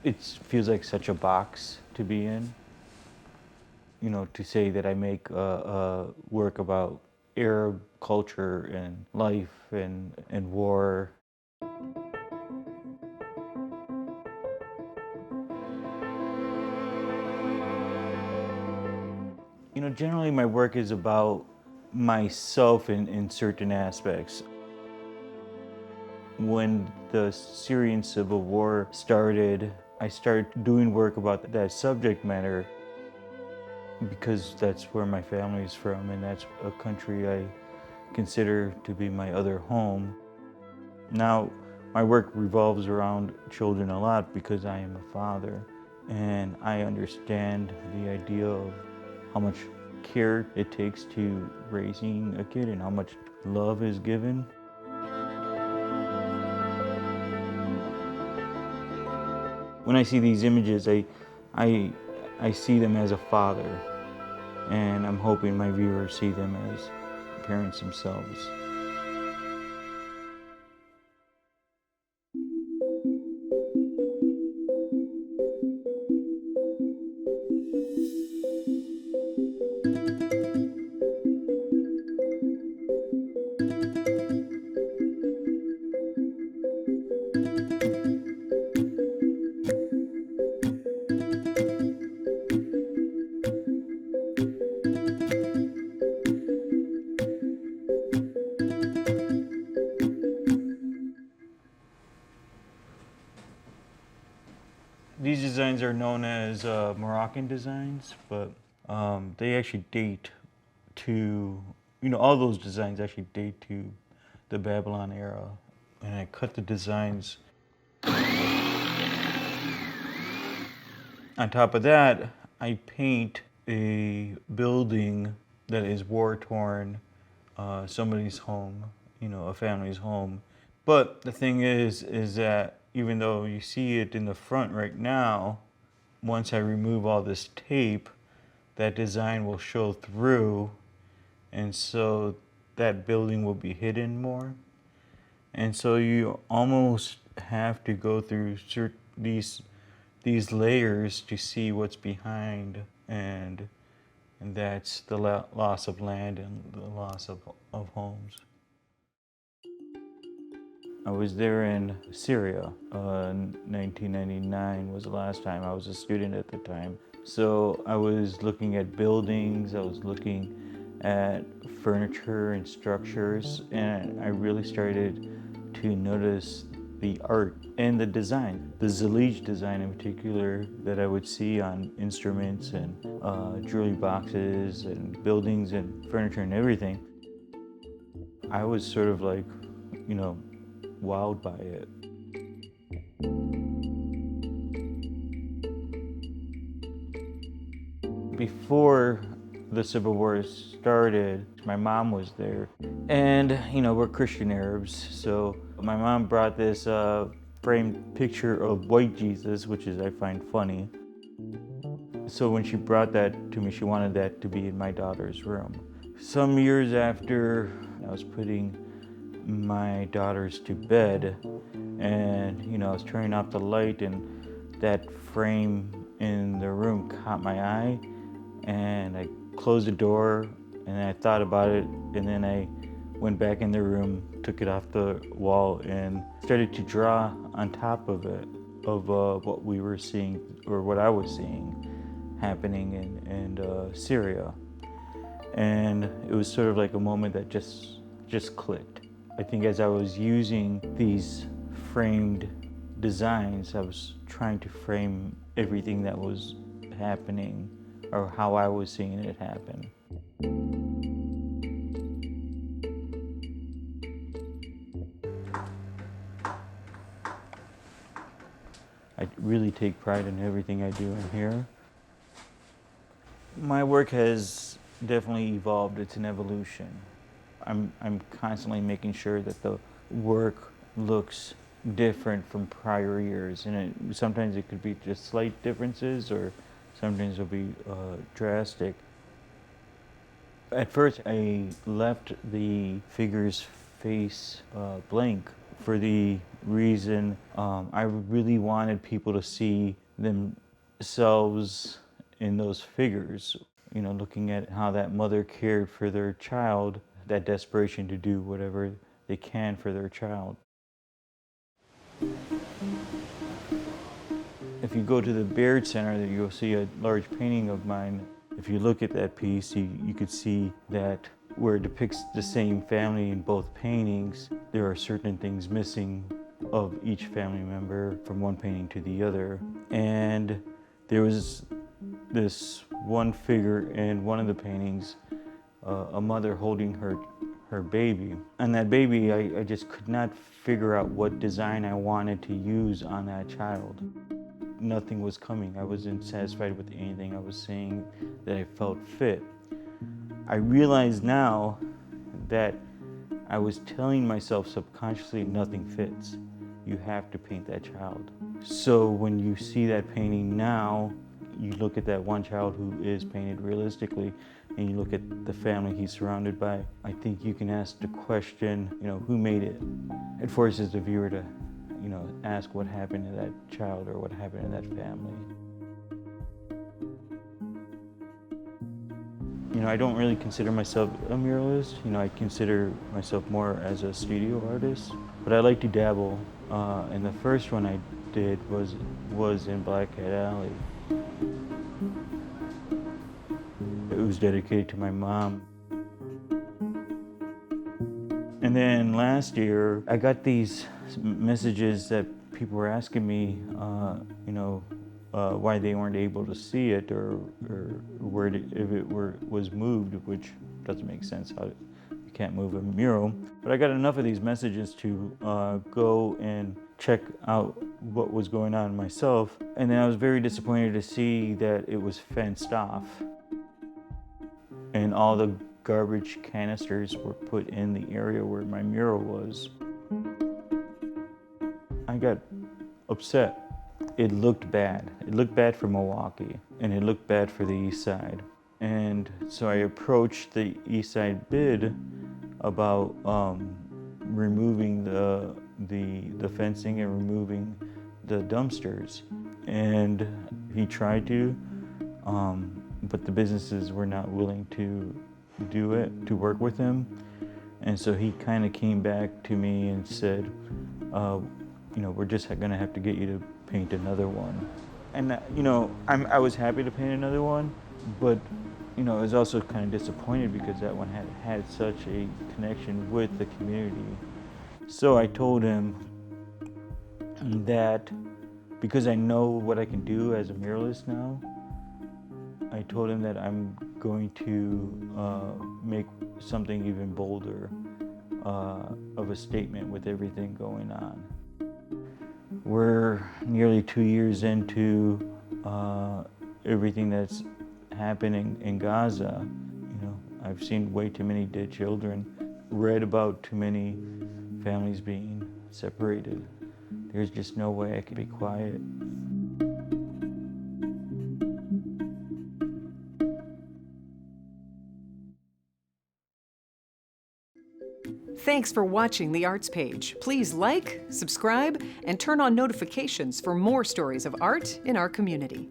It feels like such a box to be in. You know, to say that I make a work about Arab culture and life and war. You know, generally my work is about myself in certain aspects. When the Syrian civil war started, I started doing work about that subject matter because that's where my family is from and that's a country I consider to be my other home. Now, my work revolves around children a lot because I am a father and I understand the idea of how much care it takes to raising a kid and how much love is given. When I see these images, I see them as a father, and I'm hoping my viewers see them as parents themselves. These designs are known as Moroccan designs, but they actually date to, you know, all those designs actually date to the Babylon era. And I cut the designs. On top of that, I paint a building that is war-torn, somebody's home, you know, a family's home. But the thing is that even though you see it in the front right now, once I remove all this tape, that design will show through, and so that building will be hidden more. And so you almost have to go through these layers to see what's behind, and that's the loss of land and the loss of homes. I was there in Syria. 1999 was the last time. I was a student at the time. So I was looking at buildings, I was looking at furniture and structures, and I really started to notice the art and the design, the Zalij design in particular that I would see on instruments and jewelry boxes and buildings and furniture and everything. I was sort of like, you know, wowed by it. Before the Civil War started, my mom was there. And, you know, we're Christian Arabs, so my mom brought this framed picture of white Jesus, which is I find funny. So when she brought that to me, she wanted that to be in my daughter's room. Some years after I was putting my daughters to bed, and you know, I was turning off the light, and that frame in the room caught my eye, and I closed the door, and I thought about it, and then I went back in the room, took it off the wall, and started to draw on top of it, of what we were seeing, or what I was seeing happening in Syria. And it was sort of like a moment that just clicked. I think as I was using these framed designs, I was trying to frame everything that was happening or how I was seeing it happen. I really take pride in everything I do in here. My work has definitely evolved. It's an evolution. I'm constantly making sure that the work looks different from prior years, and sometimes it could be just slight differences, or sometimes it'll be drastic. At first, I left the figure's face blank for the reason. I really wanted people to see themselves in those figures, you know, looking at how that mother cared for their child, that desperation to do whatever they can for their child. If you go to the Baird Center, you'll see a large painting of mine. If you look at that piece, you could see that where it depicts the same family in both paintings, there are certain things missing of each family member from one painting to the other. And there was this one figure in one of the paintings, a mother holding her baby. And that baby, I just could not figure out what design I wanted to use on that child. Nothing was coming. I wasn't satisfied with anything I was seeing that I felt fit. I realize now that I was telling myself subconsciously nothing fits. You have to paint that child. So when you see that painting now, you look at that one child who is painted realistically, and you look at the family he's surrounded by, I think you can ask the question, you know, who made it? It forces the viewer to, you know, ask what happened to that child or what happened to that family. You know, I don't really consider myself a muralist. You know, I consider myself more as a studio artist, but I like to dabble. And the first one I did was in Black Cat Alley. It was dedicated to my mom. And then last year, I got these messages that people were asking me, you know, why they weren't able to see it, or where if it was moved, which doesn't make sense. How you can't move a mural. But I got enough of these messages to go and check out what was going on myself, and then I was very disappointed to see that it was fenced off, and all the garbage canisters were put in the area where my mural was. I got upset. It looked bad. It looked bad for Milwaukee, and it looked bad for the East Side. And so I approached the East Side bid about removing the fencing and removing the dumpsters. And he tried to, but the businesses were not willing to do it, to work with him. And so he kind of came back to me and said, you know, we're just gonna have to get you to paint another one. And you know, I was happy to paint another one, but you know, I was also kind of disappointed because that one had such a connection with the community. So I told him that because I know what I can do as a muralist now, I told him that I'm going to make something even bolder of a statement with everything going on. We're nearly 2 years into everything that's happening in Gaza. You know, I've seen way too many dead children, read about too many families being separated. There's just no way I can be quiet. Thanks for watching The Arts Page. Please like, subscribe, and turn on notifications for more stories of art in our community.